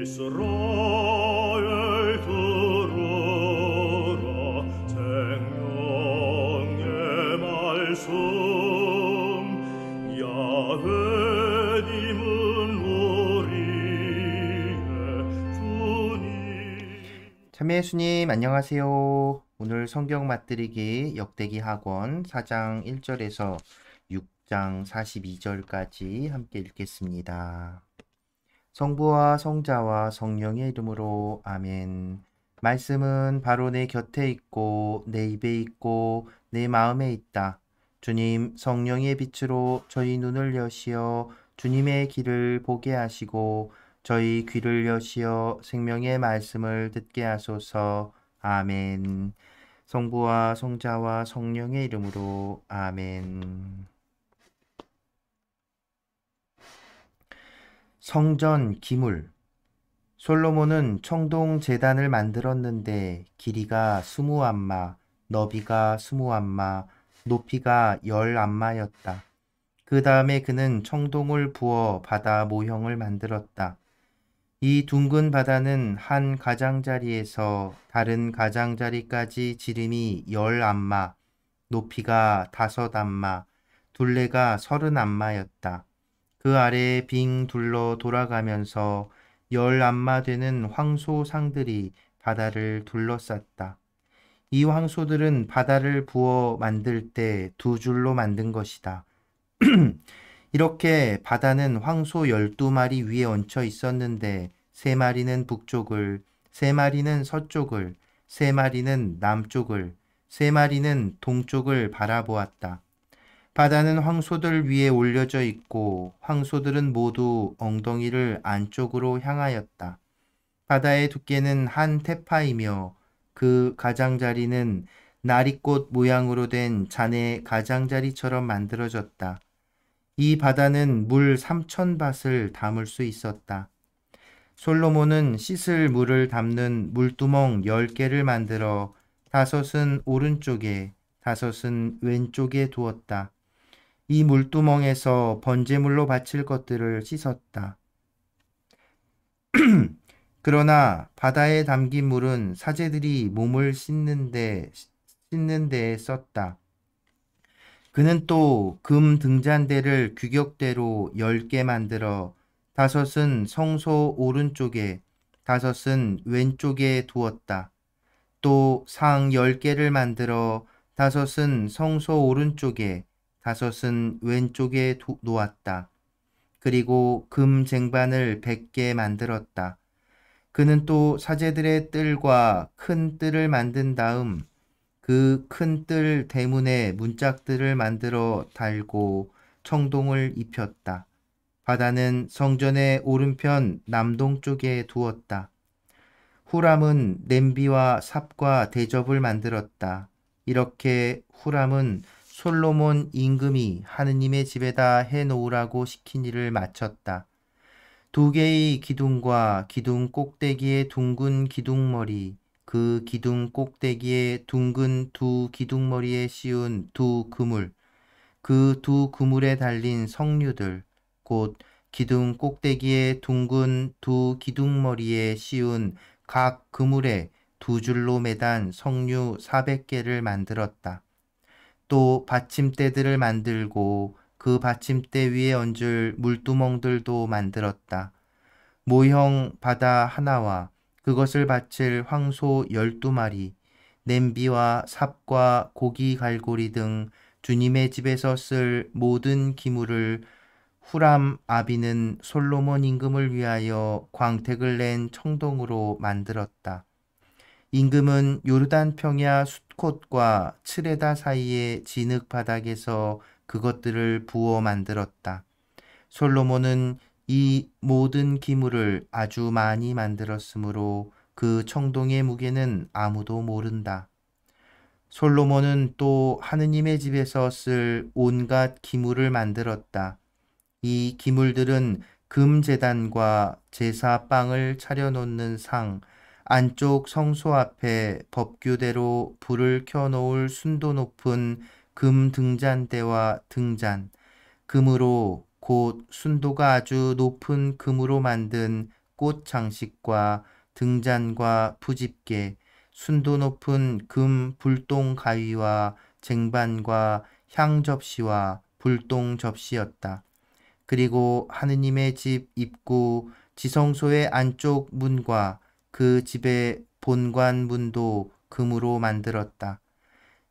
이스라엘 들으라 생명의 말씀 야훼님은 우리의 주님. 참여 예수님 안녕하세요. 오늘 성경 맛들이기 역대기 학원 4장 1절에서 6장 42절까지 함께 읽겠습니다. 성부와 성자와 성령의 이름으로 아멘. 말씀은 바로 내 곁에 있고 내 입에 있고 내 마음에 있다. 주님 성령의 빛으로 저희 눈을 여시어 주님의 길을 보게 하시고 저희 귀를 여시어 생명의 말씀을 듣게 하소서. 아멘. 성부와 성자와 성령의 이름으로 아멘. 성전 기물. 솔로몬은 청동 제단을 만들었는데 길이가 20안마, 너비가 20안마, 높이가 10안마였다. 그 다음에 그는 청동을 부어 바다 모형을 만들었다. 이 둥근 바다는 한 가장자리에서 다른 가장자리까지 지름이 10안마, 높이가 5안마, 둘레가 30안마였다. 그 아래에 빙 둘러 돌아가면서 10안마 되는 황소상들이 바다를 둘러쌌다. 이 황소들은 바다를 부어 만들 때 2줄로 만든 것이다. 이렇게 바다는 황소 12마리 위에 얹혀 있었는데 3마리는 북쪽을, 3마리는 서쪽을, 3마리는 남쪽을, 3마리는 동쪽을 바라보았다. 바다는 황소들 위에 올려져 있고 황소들은 모두 엉덩이를 안쪽으로 향하였다. 바다의 두께는 한 태파이며 그 가장자리는 나리꽃 모양으로 된 잔의 가장자리처럼 만들어졌다. 이 바다는 물 3000밭을 담을 수 있었다. 솔로몬은 씻을 물을 담는 물두멍 10개를 만들어 5은 오른쪽에 5은 왼쪽에 두었다. 이 물두멍에서 번제물로 바칠 것들을 씻었다. 그러나 바다에 담긴 물은 사제들이 몸을 씻는 데에 썼다. 그는 또 금 등잔대를 규격대로 10개 만들어 5은 성소 오른쪽에 5은 왼쪽에 두었다. 또 상 10개를 만들어 5은 성소 오른쪽에 5은 왼쪽에 놓았다. 그리고 금 쟁반을 100개 만들었다. 그는 또 사제들의 뜰과 큰 뜰을 만든 다음 그 큰 뜰 대문에 문짝들을 만들어 달고 청동을 입혔다. 바다는 성전의 오른편 남동쪽에 두었다. 후람은 냄비와 삽과 대접을 만들었다. 이렇게 후람은 솔로몬 임금이 하느님의 집에다 해놓으라고 시킨 일을 마쳤다. 2개의 기둥과 기둥 꼭대기의 둥근 기둥머리, 그 기둥 꼭대기에 둥근 2 기둥머리에 씌운 2 그물, 그 2 그물에 달린 석류들, 곧 기둥 꼭대기에 둥근 2 기둥머리에 씌운 각 그물에 2줄로 매단 석류 400개를 만들었다. 또 받침대들을 만들고 그 받침대 위에 얹을 물두멍들도 만들었다. 모형 바다 하나와 그것을 바칠 황소 12마리, 냄비와 삽과 고기 갈고리 등 주님의 집에서 쓸 모든 기물을 후람 아비는 솔로몬 임금을 위하여 광택을 낸 청동으로 만들었다. 임금은 요르단 평야 숫콧과 츠레다 사이의 진흙 바닥에서 그것들을 부어 만들었다. 솔로몬은 이 모든 기물을 아주 많이 만들었으므로 그 청동의 무게는 아무도 모른다. 솔로몬은 또 하느님의 집에서 쓸 온갖 기물을 만들었다. 이 기물들은 금제단과 제사빵을 차려놓는 상, 안쪽 성소 앞에 법규대로 불을 켜놓을 순도 높은 금 등잔대와 등잔, 금으로 곧 순도가 아주 높은 금으로 만든 꽃 장식과 등잔과 부집개, 순도 높은 금 불똥 가위와 쟁반과 향 접시와 불똥 접시였다. 그리고 하느님의 집 입구 지성소의 안쪽 문과 그 집의 본관 문도 금으로 만들었다.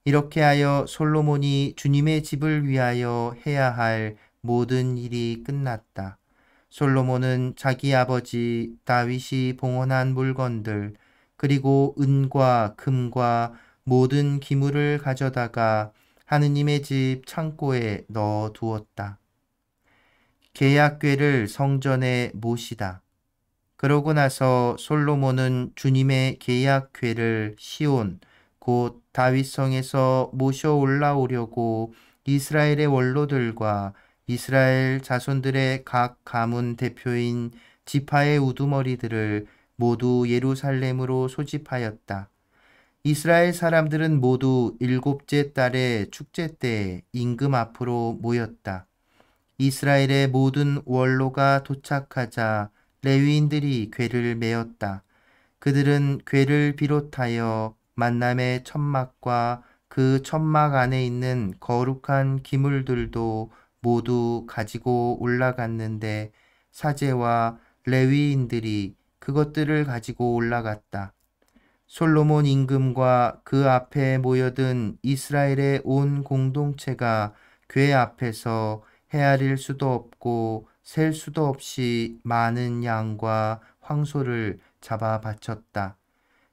이렇게 하여 솔로몬이 주님의 집을 위하여 해야 할 모든 일이 끝났다. 솔로몬은 자기 아버지 다윗이 봉헌한 물건들 그리고 은과 금과 모든 기물을 가져다가 하느님의 집 창고에 넣어 두었다. 계약궤를 성전에 모시다. 그러고 나서 솔로몬은 주님의 계약궤를 시온 곧 다윗성에서 모셔 올라오려고 이스라엘의 원로들과 이스라엘 자손들의 각 가문 대표인 지파의 우두머리들을 모두 예루살렘으로 소집하였다. 이스라엘 사람들은 모두 7째 달의 축제 때 임금 앞으로 모였다. 이스라엘의 모든 원로가 도착하자 레위인들이 궤를 메었다. 그들은 궤를 비롯하여 만남의 천막과 그 천막 안에 있는 거룩한 기물들도 모두 가지고 올라갔는데 사제와 레위인들이 그것들을 가지고 올라갔다. 솔로몬 임금과 그 앞에 모여든 이스라엘의 온 공동체가 궤 앞에서 헤아릴 수도 없고 셀 수도 없이 많은 양과 황소를 잡아 바쳤다.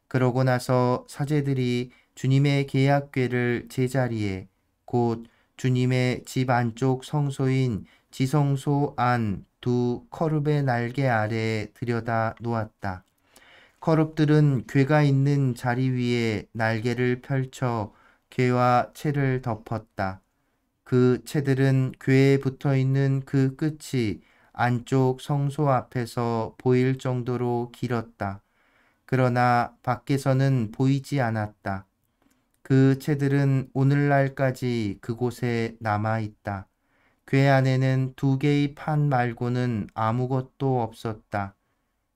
그러고 나서 사제들이 주님의 계약궤를 제자리에 곧 주님의 집 안쪽 성소인 지성소 안 두 커룹의 날개 아래에 들여다 놓았다. 커룹들은 궤가 있는 자리 위에 날개를 펼쳐 궤와 채를 덮었다. 그 채들은 궤에 붙어 있는 그 끝이 안쪽 성소 앞에서 보일 정도로 길었다. 그러나 밖에서는 보이지 않았다. 그 채들은 오늘날까지 그곳에 남아 있다. 궤 안에는 2개의 판 말고는 아무것도 없었다.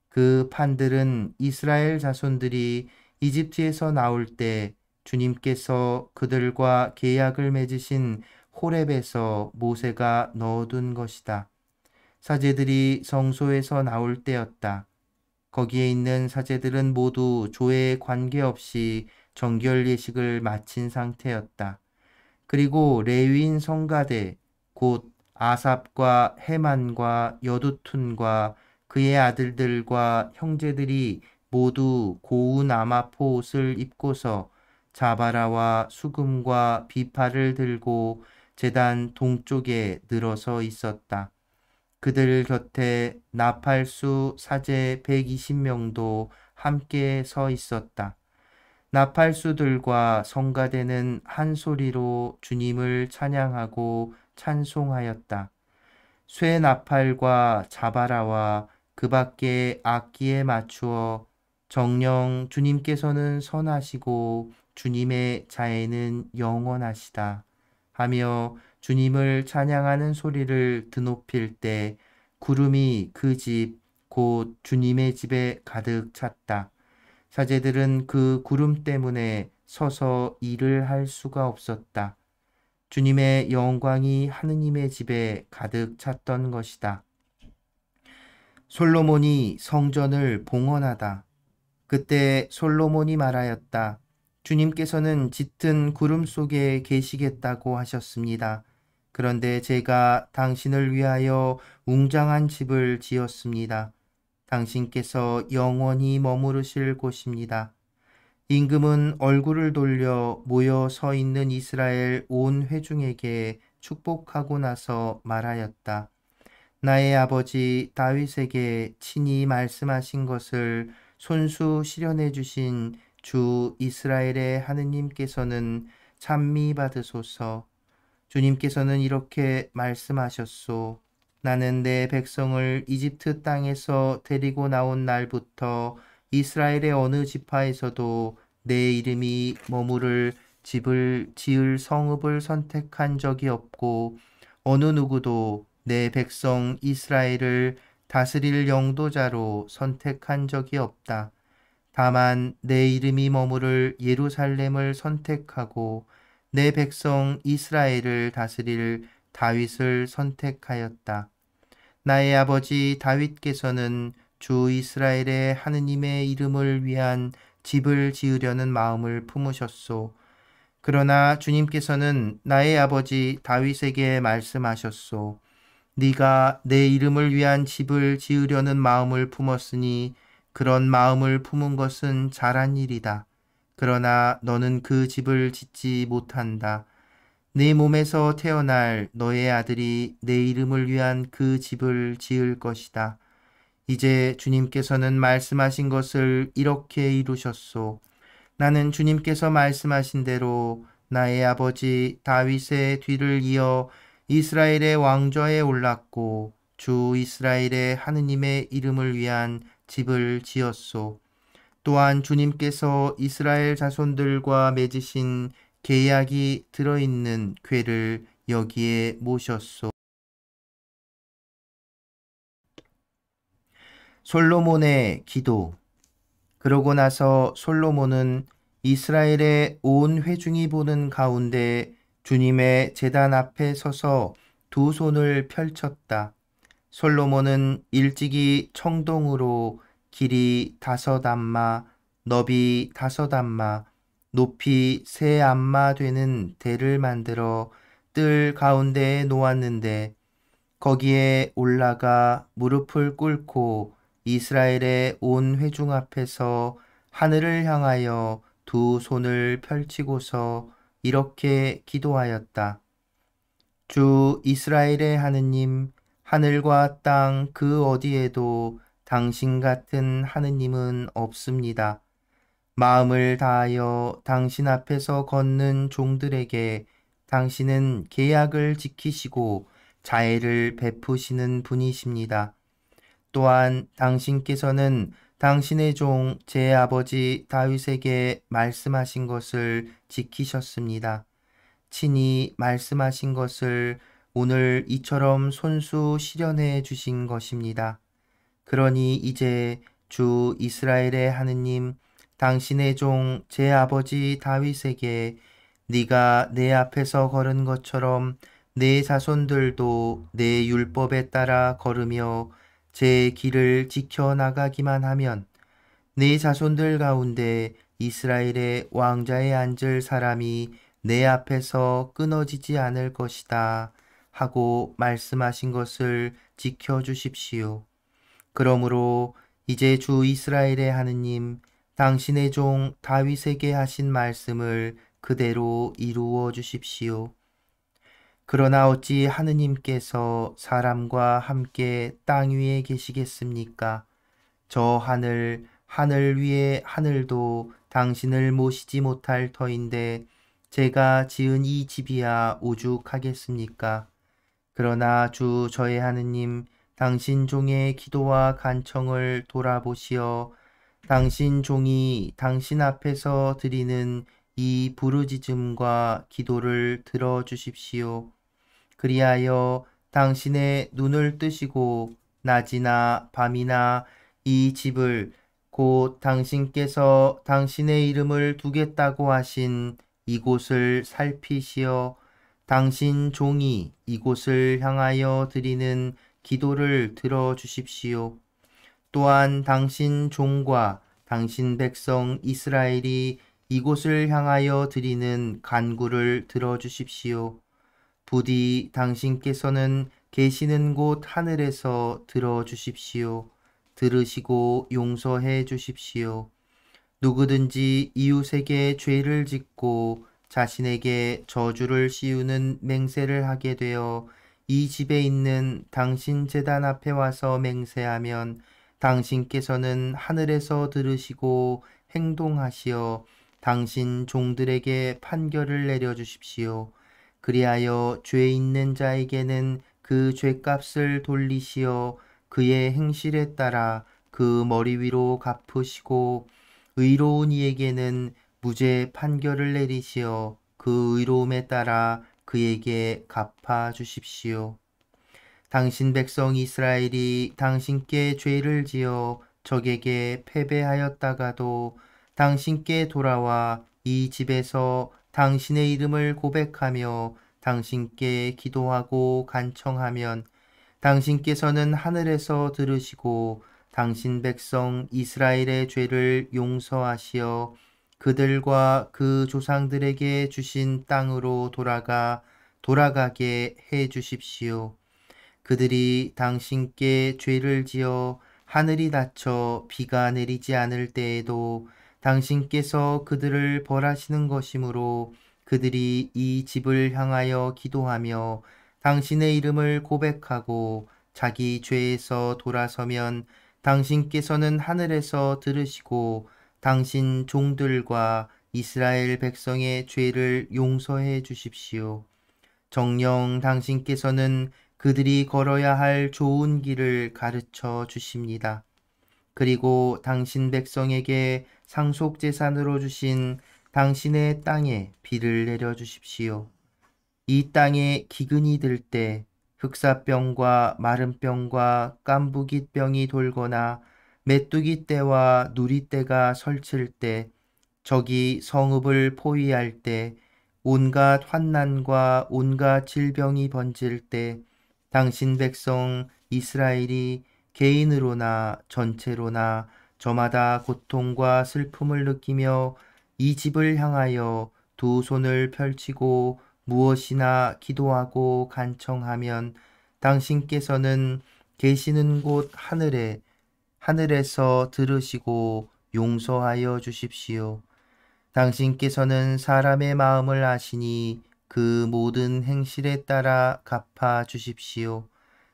그 판들은 이스라엘 자손들이 이집트에서 나올 때 주님께서 그들과 계약을 맺으신 호렙에서 모세가 넣어둔 것이다. 사제들이 성소에서 나올 때였다. 거기에 있는 사제들은 모두 조에 관계없이 정결 예식을 마친 상태였다. 그리고 레위인 성가대 곧 아삽과 헤만과 여두툰과 그의 아들들과 형제들이 모두 고운 아마포 옷을 입고서 자바라와 수금과 비파를 들고 제단 동쪽에 늘어서 있었다. 그들 곁에 나팔수 사제 120명도 함께 서 있었다. 나팔수들과 성가대는 한 소리로 주님을 찬양하고 찬송하였다. 쇠 나팔과 자바라와 그 밖에 악기에 맞추어 정녕 주님께서는 선하시고 주님의 자애는 영원하시다 하며 주님을 찬양하는 소리를 드높일 때 구름이 그 집 곧 주님의 집에 가득 찼다. 사제들은 그 구름 때문에 서서 일을 할 수가 없었다. 주님의 영광이 하느님의 집에 가득 찼던 것이다. 솔로몬이 성전을 봉헌하다. 그때 솔로몬이 말하였다. 주님께서는 짙은 구름 속에 계시겠다고 하셨습니다. 그런데 제가 당신을 위하여 웅장한 집을 지었습니다. 당신께서 영원히 머무르실 곳입니다. 임금은 얼굴을 돌려 모여 서 있는 이스라엘 온 회중에게 축복하고 나서 말하였다. 나의 아버지 다윗에게 친히 말씀하신 것을 손수 실현해 주신 주 이스라엘의 하느님께서는 찬미 받으소서. 주님께서는 이렇게 말씀하셨소. 나는 내 백성을 이집트 땅에서 데리고 나온 날부터 이스라엘의 어느 지파에서도 내 이름이 머무를 집을 지을 성읍을 선택한 적이 없고 어느 누구도 내 백성 이스라엘을 다스릴 영도자로 선택한 적이 없다. 다만 내 이름이 머무를 예루살렘을 선택하고 내 백성 이스라엘을 다스릴 다윗을 선택하였다. 나의 아버지 다윗께서는 주 이스라엘의 하느님의 이름을 위한 집을 지으려는 마음을 품으셨소. 그러나 주님께서는 나의 아버지 다윗에게 말씀하셨소. 네가 내 이름을 위한 집을 지으려는 마음을 품었으니 그런 마음을 품은 것은 잘한 일이다. 그러나 너는 그 집을 짓지 못한다. 네 몸에서 태어날 너의 아들이 내 이름을 위한 그 집을 지을 것이다. 이제 주님께서는 말씀하신 것을 이렇게 이루셨소. 나는 주님께서 말씀하신 대로 나의 아버지 다윗의 뒤를 이어 이스라엘의 왕좌에 올랐고 주 이스라엘의 하느님의 이름을 위한 집을 지었소. 또한 주님께서 이스라엘 자손들과 맺으신 계약이 들어있는 궤를 여기에 모셨소. 솔로몬의 기도. 그러고 나서 솔로몬은 이스라엘의 온 회중이 보는 가운데 주님의 제단 앞에 서서 두 손을 펼쳤다. 솔로몬은 일찍이 청동으로 길이 5 암마, 너비 5 암마, 높이 3 암마 되는 대를 만들어 뜰 가운데에 놓았는데 거기에 올라가 무릎을 꿇고 이스라엘의 온 회중 앞에서 하늘을 향하여 두 손을 펼치고서 이렇게 기도하였다. 주 이스라엘의 하느님, 하늘과 땅 그 어디에도 당신 같은 하느님은 없습니다. 마음을 다하여 당신 앞에서 걷는 종들에게 당신은 계약을 지키시고 자애를 베푸시는 분이십니다. 또한 당신께서는 당신의 종 제 아버지 다윗에게 말씀하신 것을 지키셨습니다. 친히 말씀하신 것을 오늘 이처럼 손수 실현해 주신 것입니다. 그러니 이제 주 이스라엘의 하느님, 당신의 종 제 아버지 다윗에게 네가 내 앞에서 걸은 것처럼 내 자손들도 내 율법에 따라 걸으며 제 길을 지켜나가기만 하면 내 자손들 가운데 이스라엘의 왕자에 앉을 사람이 내 앞에서 끊어지지 않을 것이다 하고 말씀하신 것을 지켜주십시오. 그러므로 이제 주 이스라엘의 하느님, 당신의 종 다윗에게 하신 말씀을 그대로 이루어 주십시오. 그러나 어찌 하느님께서 사람과 함께 땅 위에 계시겠습니까? 저 하늘 위의 하늘도 당신을 모시지 못할 터인데 제가 지은 이 집이야 오죽하겠습니까? 그러나 주 저의 하느님, 당신 종의 기도와 간청을 돌아보시어 당신 종이 당신 앞에서 드리는 이 부르짖음과 기도를 들어주십시오. 그리하여 당신의 눈을 뜨시고 낮이나 밤이나 이 집을 곧 당신께서 당신의 이름을 두겠다고 하신 이곳을 살피시어 당신 종이 이곳을 향하여 드리는 기도를 들어주십시오. 또한 당신 종과 당신 백성 이스라엘이 이곳을 향하여 드리는 간구를 들어주십시오. 부디 당신께서는 계시는 곳 하늘에서 들어주십시오. 들으시고 용서해 주십시오. 누구든지 이웃에게 죄를 짓고 자신에게 저주를 씌우는 맹세를 하게 되어 이 집에 있는 당신 제단 앞에 와서 맹세하면 당신께서는 하늘에서 들으시고 행동하시어 당신 종들에게 판결을 내려주십시오. 그리하여 죄 있는 자에게는 그 죄값을 돌리시어 그의 행실에 따라 그 머리 위로 갚으시고 의로운 이에게는 무죄 판결을 내리시어 그 의로움에 따라 그에게 갚아 주십시오. 당신 백성 이스라엘이 당신께 죄를 지어 적에게 패배하였다가도 당신께 돌아와 이 집에서 당신의 이름을 고백하며 당신께 기도하고 간청하면 당신께서는 하늘에서 들으시고 당신 백성 이스라엘의 죄를 용서하시어 그들과 그 조상들에게 주신 땅으로 돌아가게 해 주십시오. 그들이 당신께 죄를 지어 하늘이 닫혀 비가 내리지 않을 때에도 당신께서 그들을 벌하시는 것이므로 그들이 이 집을 향하여 기도하며 당신의 이름을 고백하고 자기 죄에서 돌아서면 당신께서는 하늘에서 들으시고 당신 종들과 이스라엘 백성의 죄를 용서해 주십시오. 정녕 당신께서는 그들이 걸어야 할 좋은 길을 가르쳐 주십니다. 그리고 당신 백성에게 상속재산으로 주신 당신의 땅에 비를 내려 주십시오. 이 땅에 기근이 들 때 흑사병과 마른병과 깐부깃병이 돌거나 메뚜기 떼와 누리 떼가 설칠 때 적이 성읍을 포위할 때 온갖 환난과 온갖 질병이 번질 때 당신 백성 이스라엘이 개인으로나 전체로나 저마다 고통과 슬픔을 느끼며 이 집을 향하여 두 손을 펼치고 무엇이나 기도하고 간청하면 당신께서는 계시는 곳 하늘에서 들으시고 용서하여 주십시오. 당신께서는 사람의 마음을 아시니 그 모든 행실에 따라 갚아 주십시오.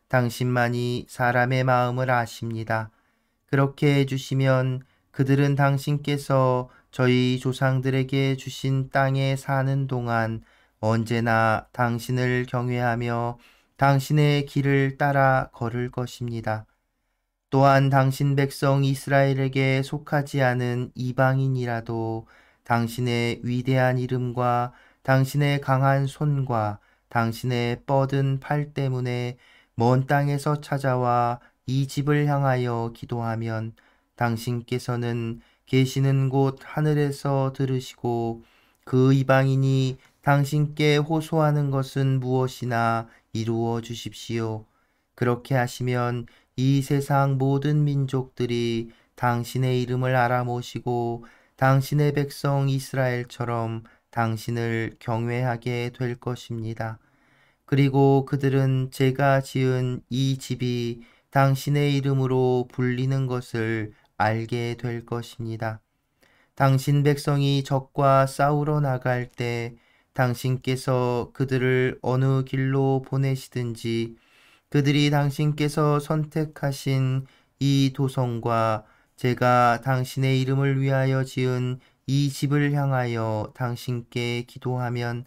당신만이 사람의 마음을 아십니다. 그렇게 해주시면 그들은 당신께서 저희 조상들에게 주신 땅에 사는 동안 언제나 당신을 경외하며 당신의 길을 따라 걸을 것입니다. 또한 당신 백성 이스라엘에게 속하지 않은 이방인이라도 당신의 위대한 이름과 당신의 강한 손과 당신의 뻗은 팔 때문에 먼 땅에서 찾아와 이 집을 향하여 기도하면 당신께서는 계시는 곳 하늘에서 들으시고 그 이방인이 당신께 호소하는 것은 무엇이나 이루어 주십시오. 그렇게 하시면 이 세상 모든 민족들이 당신의 이름을 알아모시고 당신의 백성 이스라엘처럼 당신을 경외하게 될 것입니다. 그리고 그들은 제가 지은 이 집이 당신의 이름으로 불리는 것을 알게 될 것입니다. 당신 백성이 적과 싸우러 나갈 때 당신께서 그들을 어느 길로 보내시든지 그들이 당신께서 선택하신 이 도성과 제가 당신의 이름을 위하여 지은 이 집을 향하여 당신께 기도하면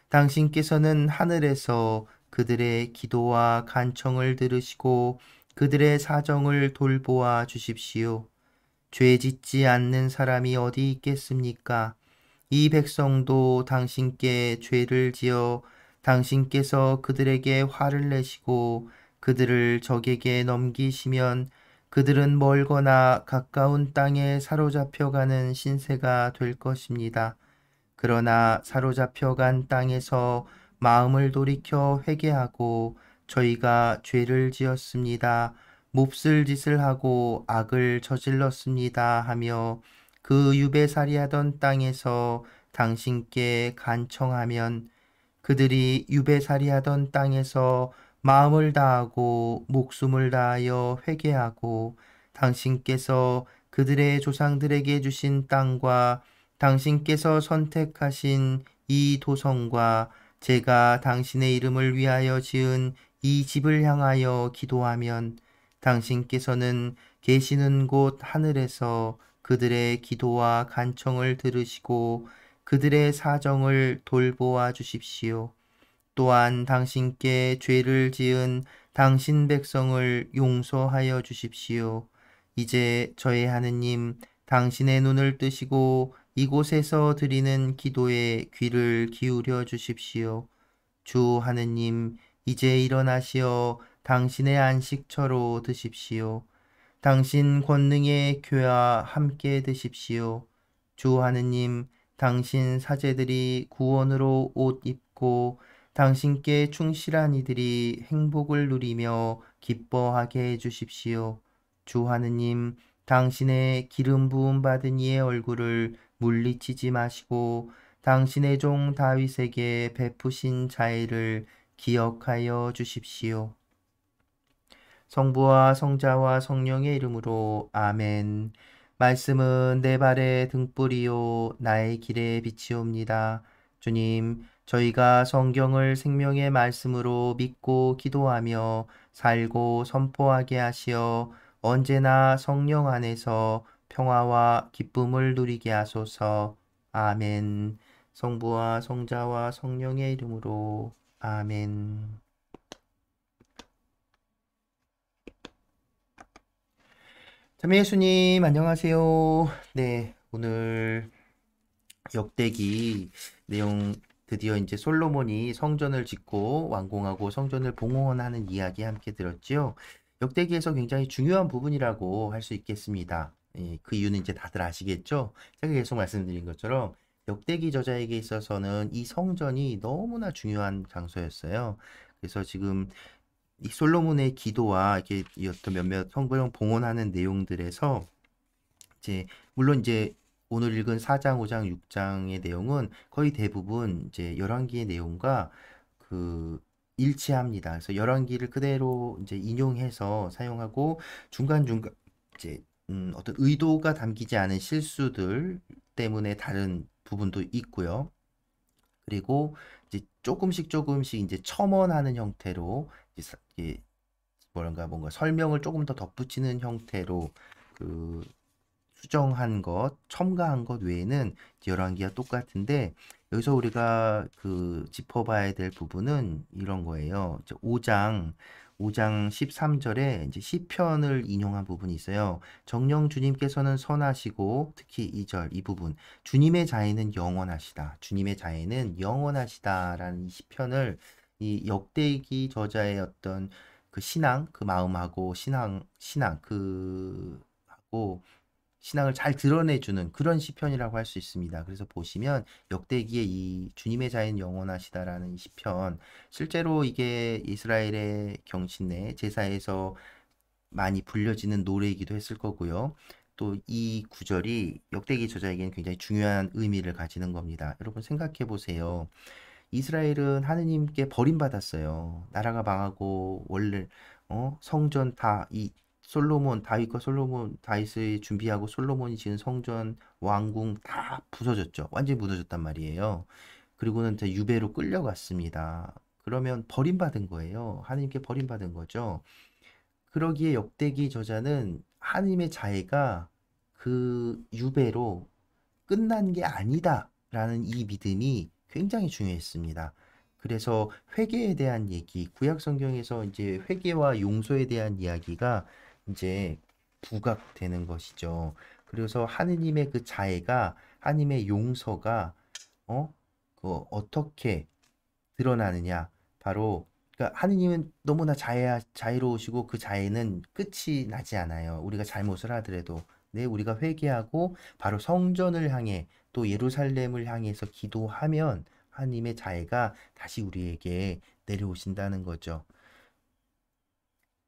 당신께서는 하늘에서 그들의 기도와 간청을 들으시고 그들의 사정을 돌보아 주십시오. 죄 짓지 않는 사람이 어디 있겠습니까? 이 백성도 당신께 죄를 지어 당신께서 그들에게 화를 내시고 그들을 적에게 넘기시면 그들은 멀거나 가까운 땅에 사로잡혀가는 신세가 될 것입니다. 그러나 사로잡혀간 땅에서 마음을 돌이켜 회개하고 저희가 죄를 지었습니다. 몹쓸 짓을 하고 악을 저질렀습니다 하며 그 유배살이하던 땅에서 당신께 간청하면 그들이 유배살이하던 땅에서 마음을 다하고 목숨을 다하여 회개하고 당신께서 그들의 조상들에게 주신 땅과 당신께서 선택하신 이 도성과 제가 당신의 이름을 위하여 지은 이 집을 향하여 기도하면 당신께서는 계시는 곳 하늘에서 그들의 기도와 간청을 들으시고 그들의 사정을 돌보아 주십시오. 또한 당신께 죄를 지은 당신 백성을 용서하여 주십시오. 이제 저의 하느님, 당신의 눈을 뜨시고 이곳에서 드리는 기도에 귀를 기울여 주십시오. 주 하느님, 이제 일어나시어 당신의 안식처로 드십시오. 당신 권능의 교회와 함께 드십시오. 주 하느님, 당신 사제들이 구원으로 옷 입고 당신께 충실한 이들이 행복을 누리며 기뻐하게 해 주십시오. 주 하느님, 당신의 기름 부음 받은 이의 얼굴을 물리치지 마시고 당신의 종 다윗에게 베푸신 자애를 기억하여 주십시오. 성부와 성자와 성령의 이름으로 아멘. 말씀은 내 발의 등불이요 나의 길의 빛이옵니다. 주님, 저희가 성경을 생명의 말씀으로 믿고 기도하며 살고 선포하게 하시어 언제나 성령 안에서 평화와 기쁨을 누리게 하소서. 아멘. 성부와 성자와 성령의 이름으로 아멘. 참 예수님 안녕하세요. 네, 오늘 역대기 내용 드디어 이제 솔로몬이 성전을 짓고 완공하고 성전을 봉헌하는 이야기 함께 들었지요. 역대기에서 굉장히 중요한 부분이라고 할 수 있겠습니다. 예, 그 이유는 이제 다들 아시겠죠? 제가 계속 말씀드린 것처럼 역대기 저자에게 있어서는 이 성전이 너무나 중요한 장소였어요. 그래서 지금 이 솔로몬의 기도와 이렇게 이 어떤 몇몇 성경 봉헌하는 내용들에서 이제 물론 이제 오늘 읽은 4장, 5장, 6장의 내용은 거의 대부분 이제 열왕기의 내용과 그 일치합니다. 그래서 열왕기를 그대로 이제 인용해서 사용하고 중간중간 이제 어떤 의도가 담기지 않은 실수들 때문에 다른 부분도 있고요. 그리고 이제 조금씩 이제 첨언하는 형태로 이제 뭔가 설명을 조금 더 덧붙이는 형태로 그 수정한 것, 첨가한 것 외에는 열왕기와 똑같은데 여기서 우리가 그 짚어봐야 될 부분은 이런 거예요. 이제 5장 13절에 이제 시편을 인용한 부분이 있어요. 정녕 주님께서는 선하시고 특히 2절 이 부분 주님의 자애는 영원하시다. 주님의 자애는 영원하시다라는 이 시편을 이 역대기 저자의 어떤 그 신앙, 그 마음하고 신앙 그 하고 신앙을 잘 드러내주는 그런 시편이라고 할 수 있습니다. 그래서 보시면 역대기의 이 주님의 자인 영원하시다라는 시편 실제로 이게 이스라엘의 경신내 제사에서 많이 불려지는 노래이기도 했을 거고요. 또 이 구절이 역대기 저자에게는 굉장히 중요한 의미를 가지는 겁니다. 여러분 생각해 보세요. 이스라엘은 하느님께 버림받았어요. 나라가 망하고 원래 성전 다이 다윗과 솔로몬 다윗이 준비하고 솔로몬이 지은 성전 왕궁 다 부서졌죠. 완전히 무너졌단 말이에요. 그리고는 이제 유배로 끌려갔습니다. 그러면 버림받은 거예요. 하느님께 버림받은 거죠. 그러기에 역대기 저자는 하느님의 자애가 그 유배로 끝난 게 아니다라는 이 믿음이 굉장히 중요했습니다. 그래서 회개에 대한 얘기, 구약 성경에서 이제 회개와 용서에 대한 이야기가 이제 부각되는 것이죠. 그래서 하느님의 그 자애가, 하느님의 용서가 어떻게 드러나느냐? 바로 그러니까 하느님은 너무나 자애로우시고 그 자애는 끝이 나지 않아요. 우리가 잘못을 하더라도 네, 우리가 회개하고 바로 성전을 향해 또 예루살렘을 향해서 기도하면 하나님의 자애가 다시 우리에게 내려오신다는 거죠.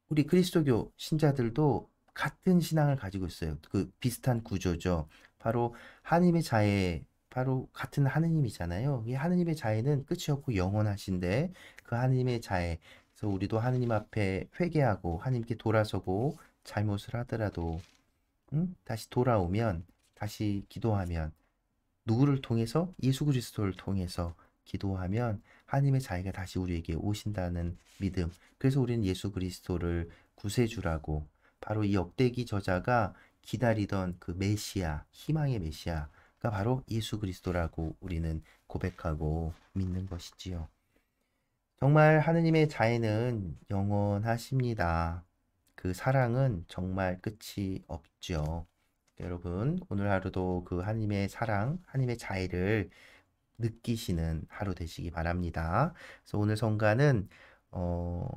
우리 그리스도교 신자들도 같은 신앙을 가지고 있어요. 그 비슷한 구조죠. 바로 하나님의 자애, 바로 같은 하느님이잖아요. 이 하느님의 자애는 끝이 없고 영원하신데 그 하느님의 자애, 그래서 우리도 하느님 앞에 회개하고 하나님께 돌아서고 잘못을 하더라도 다시 돌아오면 다시 기도하면 누구를 통해서 예수 그리스도를 통해서 기도하면 하나님의 자애가 다시 우리에게 오신다는 믿음. 그래서 우리는 예수 그리스도를 구세주라고 바로 이 역대기 저자가 기다리던 그 메시아, 희망의 메시아가 바로 예수 그리스도라고 우리는 고백하고 믿는 것이지요. 정말 하느님의 자애는 영원하십니다. 그 사랑은 정말 끝이 없죠. 여러분, 오늘 하루도 그 하나님의 사랑, 하나님의 자애를 느끼시는 하루 되시기 바랍니다. 그래서 오늘 성가는 어,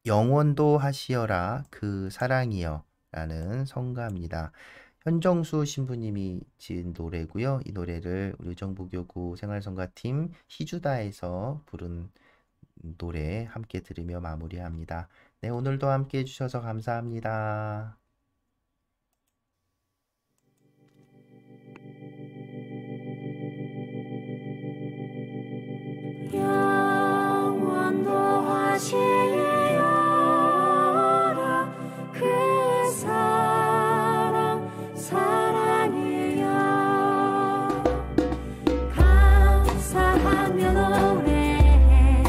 영원도 하시어라 그 사랑이여 라는 성가입니다. 현정수 신부님이 지은 노래고요. 이 노래를 우리 의정부교구 생활성가팀 희주다에서 부른 노래 함께 들으며 마무리합니다. 네, 오늘도 함께 해주셔서 감사합니다. 영원도 하시어라 그 사랑 사랑이여 감사하며 노래해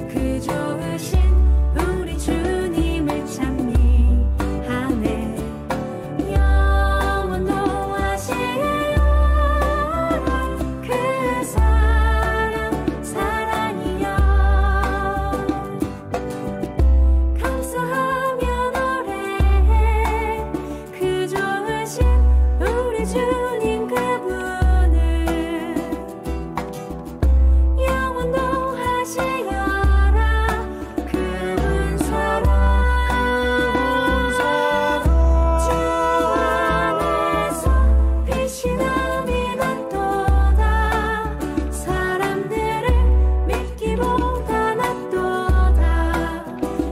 그 좋으신 우리 주님을 찬미하네 영원도 하시어라 그 사랑 사랑이여 감사하며 노래해 그 좋으신 우리 주님 그분을 영원도 하시어라 그분 사랑 주 안에서 빛이 남이 났도다 사람들을 믿기보다 낫도다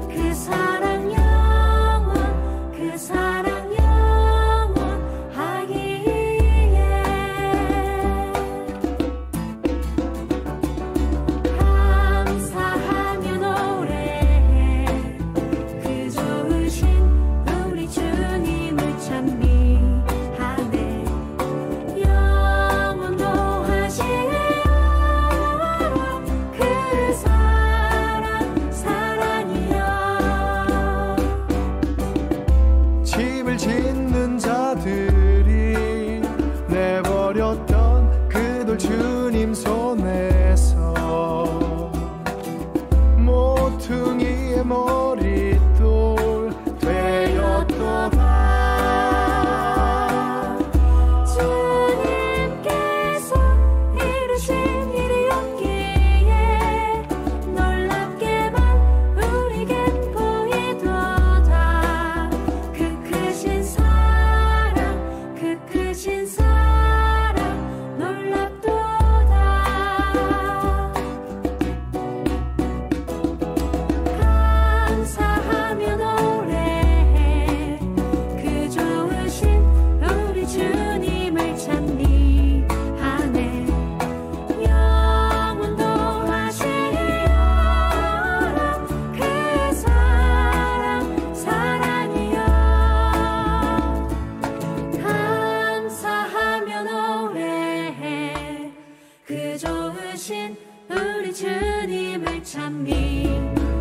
그 사랑 영원하기에 감사하며 노래해 그 좋으신 우리 주님을 찬미하네 영원도 하시어라 그 사랑 사랑이여 집을 짓는 자들이 내버렸던 그 돌 주님 손에서 모퉁이의 머릿돌 되었도다 주님께서 이루신 일이었기에 놀랍게만 우리겐 보이도다 그 크신 사랑 놀랍도다 감사하며 노래해 그 좋으신 우리 주님을 찬미하네 영원도 하시어라 그 사랑 사랑이여 감사하며 노래해 그 좋으신 우리 주님을 찬미하네